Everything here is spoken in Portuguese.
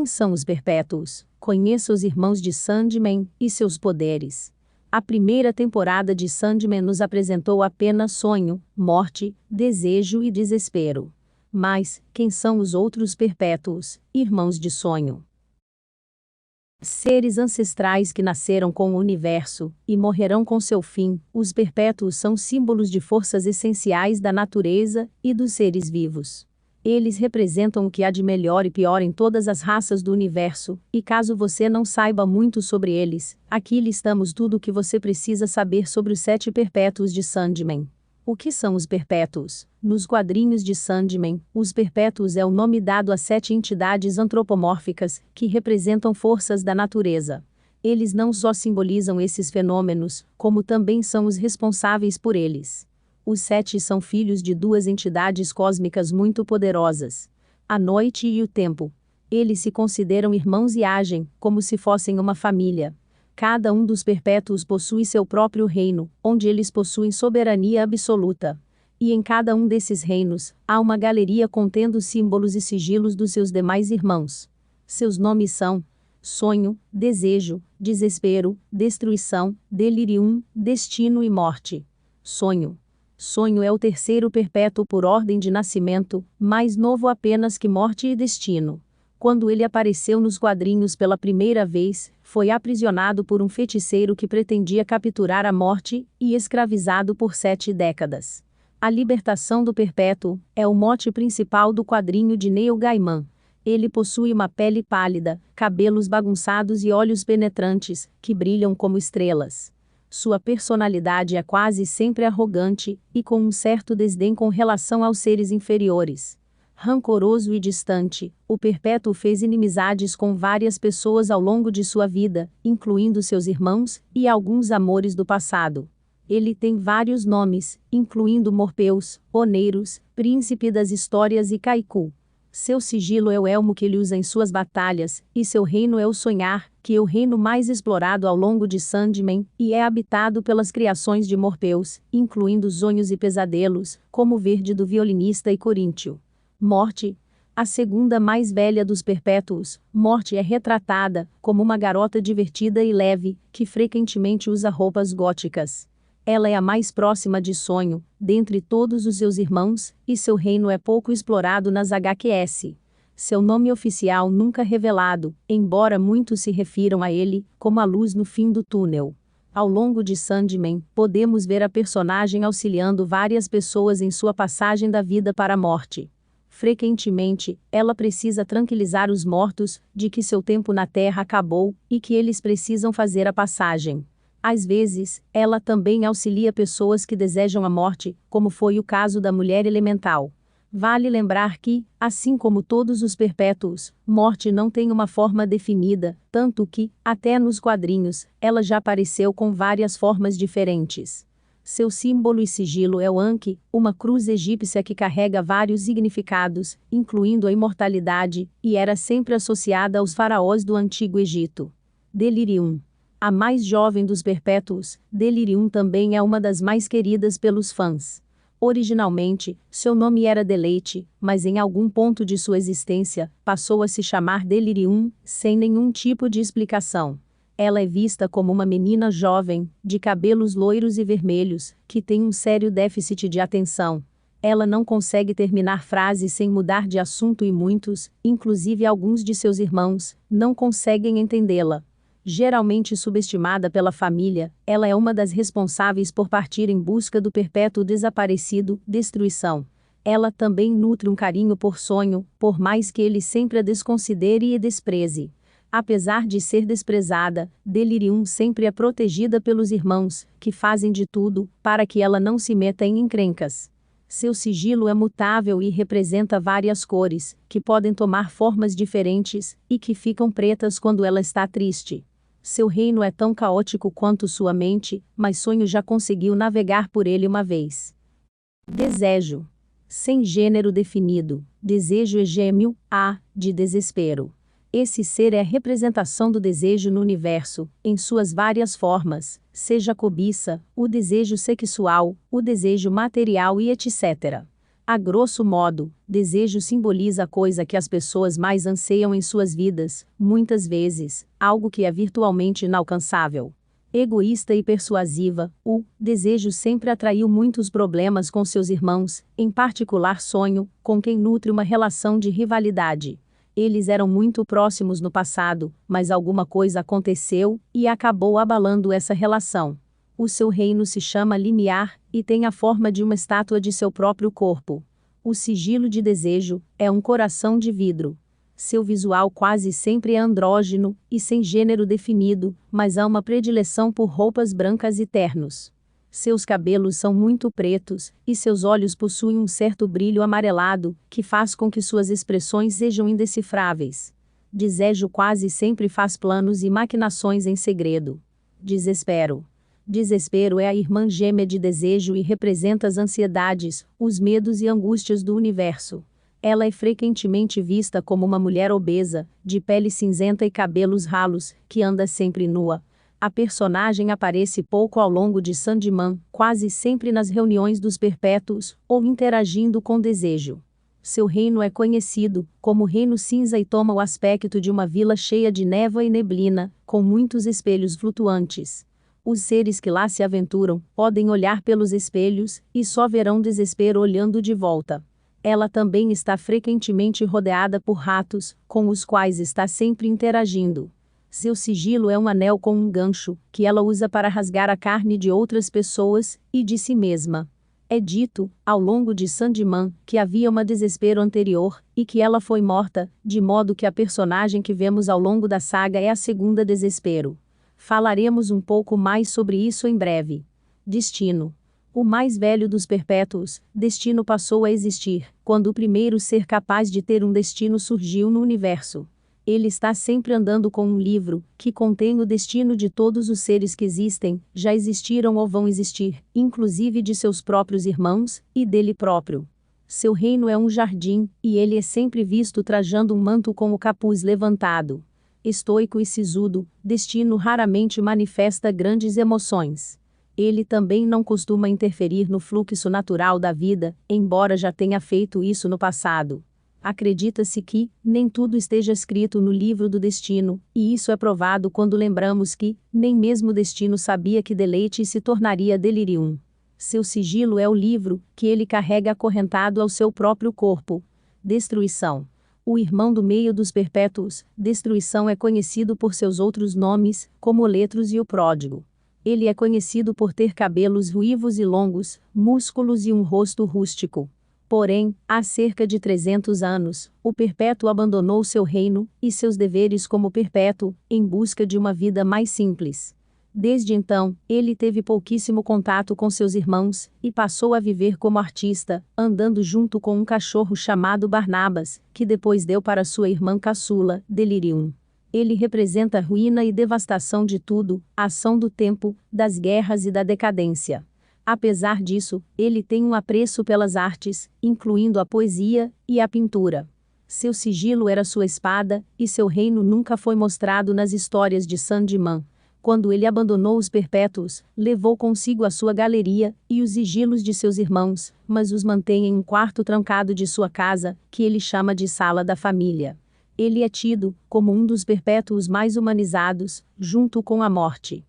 Quem são os perpétuos? Conheça os irmãos de Sandman e seus poderes. A primeira temporada de Sandman nos apresentou apenas sonho, morte, desejo e desespero. Mas, quem são os outros perpétuos, irmãos de sonho? Seres ancestrais que nasceram com o universo e morrerão com seu fim, os perpétuos são símbolos de forças essenciais da natureza e dos seres vivos. Eles representam o que há de melhor e pior em todas as raças do universo, e caso você não saiba muito sobre eles, aqui listamos tudo o que você precisa saber sobre os 7 perpétuos de Sandman. O que são os perpétuos? Nos quadrinhos de Sandman, os perpétuos é o nome dado a 7 entidades antropomórficas, que representam forças da natureza. Eles não só simbolizam esses fenômenos, como também são os responsáveis por eles. Os 7 são filhos de 2 entidades cósmicas muito poderosas: a noite e o tempo. Eles se consideram irmãos e agem como se fossem uma família. Cada um dos perpétuos possui seu próprio reino, onde eles possuem soberania absoluta. E em cada um desses reinos, há uma galeria contendo símbolos e sigilos dos seus demais irmãos. Seus nomes são sonho, desejo, desespero, destruição, delirium, destino e morte. Sonho. Sonho é o terceiro perpétuo por ordem de nascimento, mais novo apenas que morte e destino. Quando ele apareceu nos quadrinhos pela primeira vez, foi aprisionado por um feiticeiro que pretendia capturar a morte e escravizado por 7 décadas. A libertação do perpétuo é o mote principal do quadrinho de Neil Gaiman. Ele possui uma pele pálida, cabelos bagunçados e olhos penetrantes, que brilham como estrelas. Sua personalidade é quase sempre arrogante, e com um certo desdém com relação aos seres inferiores. Rancoroso e distante, o perpétuo fez inimizades com várias pessoas ao longo de sua vida, incluindo seus irmãos e alguns amores do passado. Ele tem vários nomes, incluindo Morpheus, Oneiros, Príncipe das Histórias e Kaiku. Seu sigilo é o elmo que ele usa em suas batalhas, e seu reino é o sonhar, que é o reino mais explorado ao longo de Sandman, e é habitado pelas criações de Morpheus, incluindo sonhos e pesadelos, como o verde do violinista e Coríntio. Morte. A segunda mais velha dos perpétuos, Morte é retratada como uma garota divertida e leve, que frequentemente usa roupas góticas. Ela é a mais próxima de Sonho, dentre todos os seus irmãos, e seu reino é pouco explorado nas HQS. Seu nome oficial nunca revelado, embora muitos se refiram a ele como a luz no fim do túnel. Ao longo de Sandman, podemos ver a personagem auxiliando várias pessoas em sua passagem da vida para a morte. Frequentemente, ela precisa tranquilizar os mortos de que seu tempo na Terra acabou e que eles precisam fazer a passagem. Às vezes, ela também auxilia pessoas que desejam a morte, como foi o caso da mulher elemental. Vale lembrar que, assim como todos os perpétuos, Morte não tem uma forma definida, tanto que, até nos quadrinhos, ela já apareceu com várias formas diferentes. Seu símbolo e sigilo é o Anki, uma cruz egípcia que carrega vários significados, incluindo a imortalidade, e era sempre associada aos faraós do Antigo Egito. Delirium. A mais jovem dos perpétuos, Delirium também é uma das mais queridas pelos fãs. Originalmente, seu nome era Deleite, mas em algum ponto de sua existência, passou a se chamar Delirium, sem nenhum tipo de explicação. Ela é vista como uma menina jovem, de cabelos loiros e vermelhos, que tem um sério déficit de atenção. Ela não consegue terminar frases sem mudar de assunto e muitos, inclusive alguns de seus irmãos, não conseguem entendê-la. Geralmente subestimada pela família, ela é uma das responsáveis por partir em busca do perpétuo desaparecido, Destruição. Ela também nutre um carinho por Sonho, por mais que ele sempre a desconsidere e despreze. Apesar de ser desprezada, Delirium sempre é protegida pelos irmãos, que fazem de tudo para que ela não se meta em encrencas. Seu sigilo é mutável e representa várias cores, que podem tomar formas diferentes, e que ficam pretas quando ela está triste. Seu reino é tão caótico quanto sua mente, mas Sonho já conseguiu navegar por ele uma vez. Desejo. Sem gênero definido, desejo é gêmeo, de desespero. Esse ser é a representação do desejo no universo, em suas várias formas, seja a cobiça, o desejo sexual, o desejo material e etc. A grosso modo, desejo simboliza a coisa que as pessoas mais anseiam em suas vidas, muitas vezes, algo que é virtualmente inalcançável. Egoísta e persuasiva, o desejo sempre atraiu muitos problemas com seus irmãos, em particular Sonho, com quem nutre uma relação de rivalidade. Eles eram muito próximos no passado, mas alguma coisa aconteceu e acabou abalando essa relação. O seu reino se chama Limiar e tem a forma de uma estátua de seu próprio corpo. O sigilo de desejo é um coração de vidro. Seu visual quase sempre é andrógeno e sem gênero definido, mas há uma predileção por roupas brancas e ternos. Seus cabelos são muito pretos, e seus olhos possuem um certo brilho amarelado, que faz com que suas expressões sejam indecifráveis. Desejo quase sempre faz planos e maquinações em segredo. Desespero. Desespero é a irmã gêmea de desejo e representa as ansiedades, os medos e angústias do universo. Ela é frequentemente vista como uma mulher obesa, de pele cinzenta e cabelos ralos, que anda sempre nua. A personagem aparece pouco ao longo de Sandman, quase sempre nas reuniões dos Perpétuos, ou interagindo com Desejo. Seu reino é conhecido como Reino Cinza e toma o aspecto de uma vila cheia de névoa e neblina, com muitos espelhos flutuantes. Os seres que lá se aventuram podem olhar pelos espelhos, e só verão desespero olhando de volta. Ela também está frequentemente rodeada por ratos, com os quais está sempre interagindo. Seu sigilo é um anel com um gancho, que ela usa para rasgar a carne de outras pessoas, e de si mesma. É dito, ao longo de Sandman, que havia uma desespero anterior, e que ela foi morta, de modo que a personagem que vemos ao longo da saga é a segunda desespero. Falaremos um pouco mais sobre isso em breve. Destino. O mais velho dos perpétuos, Destino passou a existir, quando o primeiro ser capaz de ter um destino surgiu no universo. Ele está sempre andando com um livro, que contém o destino de todos os seres que existem, já existiram ou vão existir, inclusive de seus próprios irmãos, e dele próprio. Seu reino é um jardim, e ele é sempre visto trajando um manto com o capuz levantado. Estoico e sisudo, Destino raramente manifesta grandes emoções. Ele também não costuma interferir no fluxo natural da vida, embora já tenha feito isso no passado. Acredita-se que nem tudo esteja escrito no livro do destino, e isso é provado quando lembramos que nem mesmo o destino sabia que deleite se tornaria delirium. Seu sigilo é o livro, que ele carrega acorrentado ao seu próprio corpo. Destruição. O irmão do meio dos perpétuos, Destruição é conhecido por seus outros nomes, como o Letros e o Pródigo. Ele é conhecido por ter cabelos ruivos e longos, músculos e um rosto rústico. Porém, há cerca de 300 anos, o Perpétuo abandonou seu reino e seus deveres como Perpétuo, em busca de uma vida mais simples. Desde então, ele teve pouquíssimo contato com seus irmãos, e passou a viver como artista, andando junto com um cachorro chamado Barnabas, que depois deu para sua irmã caçula, Delirium. Ele representa a ruína e devastação de tudo, a ação do tempo, das guerras e da decadência. Apesar disso, ele tem um apreço pelas artes, incluindo a poesia e a pintura. Seu sigilo era sua espada, e seu reino nunca foi mostrado nas histórias de Sandman. Quando ele abandonou os Perpétuos, levou consigo a sua galeria e os sigilos de seus irmãos, mas os mantém em um quarto trancado de sua casa, que ele chama de Sala da Família. Ele é tido como um dos Perpétuos mais humanizados, junto com a Morte.